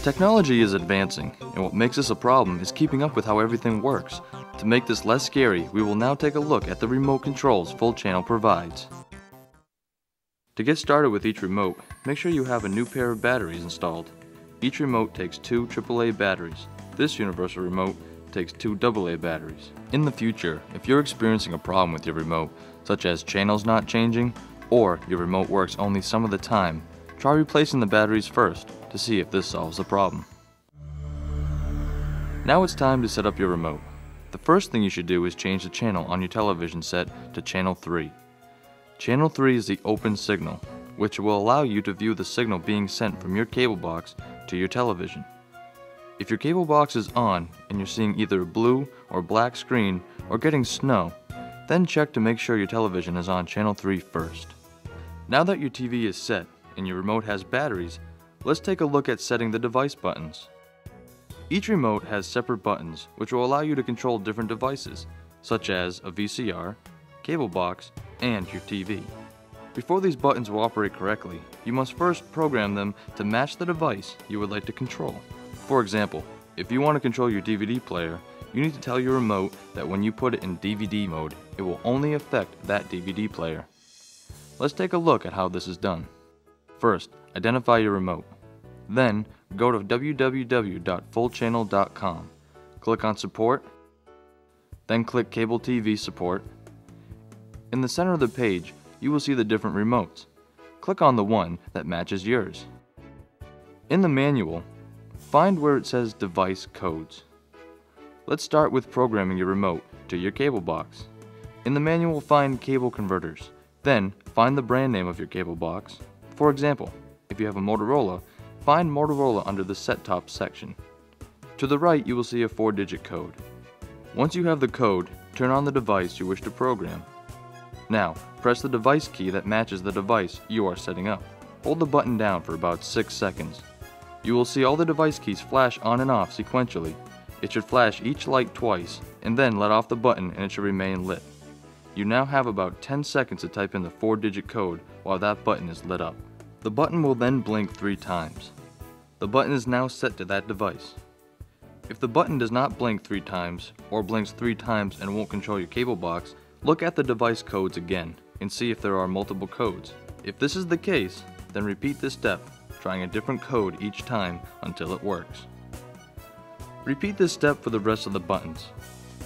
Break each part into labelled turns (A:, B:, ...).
A: Technology is advancing, and what makes this a problem is keeping up with how everything works. To make this less scary, we will now take a look at the remote controls Full Channel provides. To get started with each remote, make sure you have a new pair of batteries installed. Each remote takes two AAA batteries. This universal remote takes two AA batteries. In the future, if you're experiencing a problem with your remote, such as channels not changing, or your remote works only some of the time, try replacing the batteries first to see if this solves the problem. Now it's time to set up your remote. The first thing you should do is change the channel on your television set to channel 3. Channel 3 is the open signal, which will allow you to view the signal being sent from your cable box to your television. If your cable box is on and you're seeing either a blue or black screen or getting snow, then check to make sure your television is on channel 3 first. Now that your TV is set and your remote has batteries, let's take a look at setting the device buttons. Each remote has separate buttons which will allow you to control different devices, such as a VCR, cable box, and your TV. Before these buttons will operate correctly, you must first program them to match the device you would like to control. For example, if you want to control your DVD player, you need to tell your remote that when you put it in DVD mode, it will only affect that DVD player. Let's take a look at how this is done. First, identify your remote. Then, go to www.fullchannel.com. Click on Support, then click Cable TV Support. In the center of the page, you will see the different remotes. Click on the one that matches yours. In the manual, find where it says Device Codes. Let's start with programming your remote to your cable box. In the manual, find Cable Converters. Then, find the brand name of your cable box. For example, if you have a Motorola, find Motorola under the Set-Top section. To the right, you will see a 4-digit code. Once you have the code, turn on the device you wish to program. Now, press the device key that matches the device you are setting up. Hold the button down for about 6 seconds. You will see all the device keys flash on and off sequentially. It should flash each light twice, and then let off the button and it should remain lit. You now have about 10 seconds to type in the 4-digit code while that button is lit up. The button will then blink 3 times. The button is now set to that device. If the button does not blink 3 times, or blinks 3 times and won't control your cable box, look at the device codes again and see if there are multiple codes. If this is the case, then repeat this step, trying a different code each time until it works. Repeat this step for the rest of the buttons.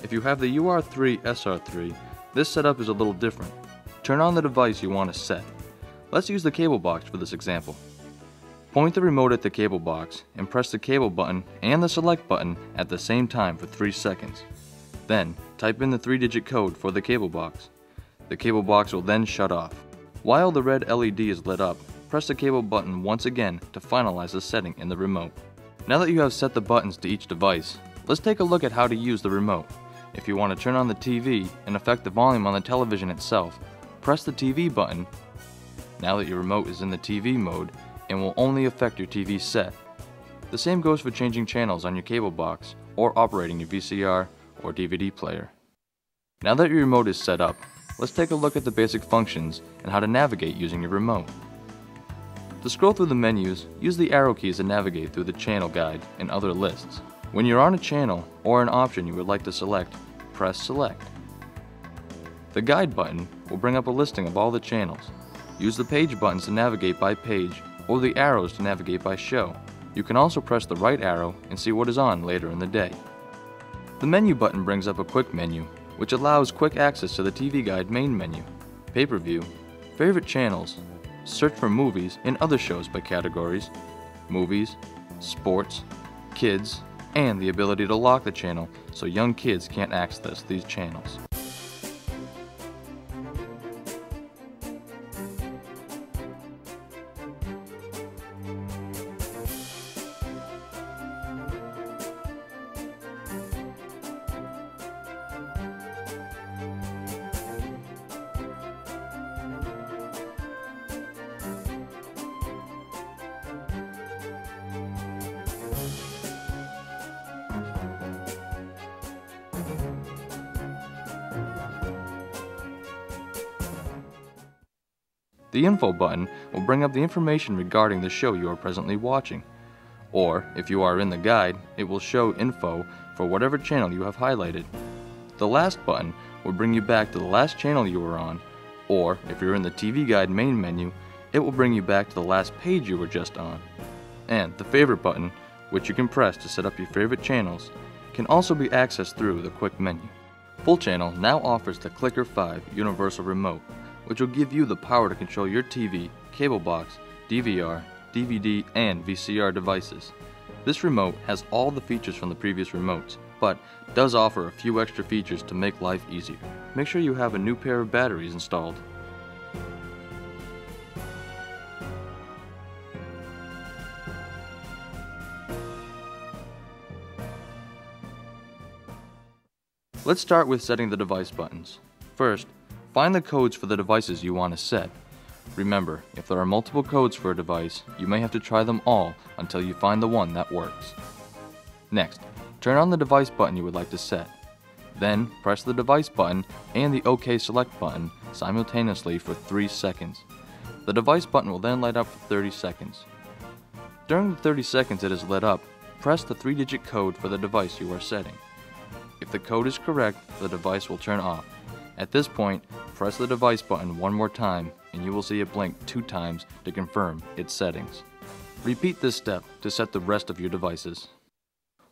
A: If you have the UR3 SR3, this setup is a little different. Turn on the device you want to set. Let's use the cable box for this example. Point the remote at the cable box and press the cable button and the select button at the same time for 3 seconds. Then, type in the 3-digit code for the cable box. The cable box will then shut off. While the red LED is lit up, press the cable button once again to finalize the setting in the remote. Now that you have set the buttons to each device, let's take a look at how to use the remote. If you want to turn on the TV and affect the volume on the television itself, press the TV button. Now that your remote is in the TV mode, it will only affect your TV set. The same goes for changing channels on your cable box or operating your VCR or DVD player. Now that your remote is set up, let's take a look at the basic functions and how to navigate using your remote. To scroll through the menus, use the arrow keys to navigate through the channel guide and other lists. When you're on a channel or an option you would like to select, press Select. The Guide button will bring up a listing of all the channels. Use the page buttons to navigate by page or the arrows to navigate by show. You can also press the right arrow and see what is on later in the day. The Menu button brings up a quick menu, which allows quick access to the TV Guide main menu, pay-per-view, favorite channels, search for movies and other shows by categories, movies, sports, kids, and the ability to lock the channel so young kids can't access these channels. The Info button will bring up the information regarding the show you are presently watching. Or, if you are in the guide, it will show info for whatever channel you have highlighted. The last button will bring you back to the last channel you were on, or if you're in the TV Guide main menu, it will bring you back to the last page you were just on. And the favorite button, which you can press to set up your favorite channels, can also be accessed through the quick menu. Full Channel now offers the Clicker 5 universal remote, which will give you the power to control your TV, cable box, DVR, DVD, and VCR devices. This remote has all the features from the previous remotes, but does offer a few extra features to make life easier. Make sure you have a new pair of batteries installed. Let's start with setting the device buttons. First, find the codes for the devices you want to set. Remember, if there are multiple codes for a device, you may have to try them all until you find the one that works. Next, turn on the device button you would like to set. Then, press the device button and the OK Select button simultaneously for 3 seconds. The device button will then light up for 30 seconds. During the 30 seconds it is lit up, press the 3-digit code for the device you are setting. If the code is correct, the device will turn off. At this point, press the device button one more time and you will see it blink 2 times to confirm its settings. Repeat this step to set the rest of your devices.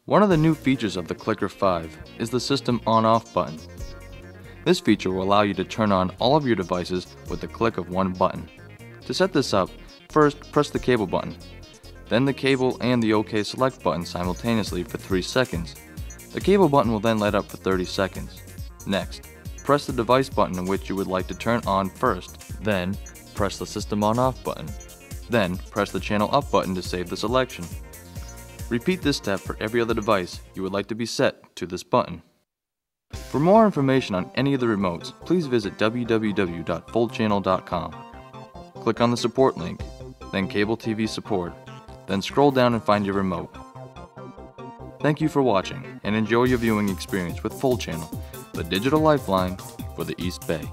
A: One of the new features of the Clicker 5 is the System On-Off button. This feature will allow you to turn on all of your devices with the click of one button. To set this up, first press the cable button, then the cable and the OK Select button simultaneously for 3 seconds. The cable button will then light up for 30 seconds. Next, press the device button in which you would like to turn on first, then press the System On-Off button. Then press the Channel Up button to save the selection. Repeat this step for every other device you would like to be set to this button. For more information on any of the remotes, please visit www.fullchannel.com. Click on the support link, then Cable TV Support, then scroll down and find your remote. Thank you for watching, and enjoy your viewing experience with Full Channel, the digital lifeline for the East Bay.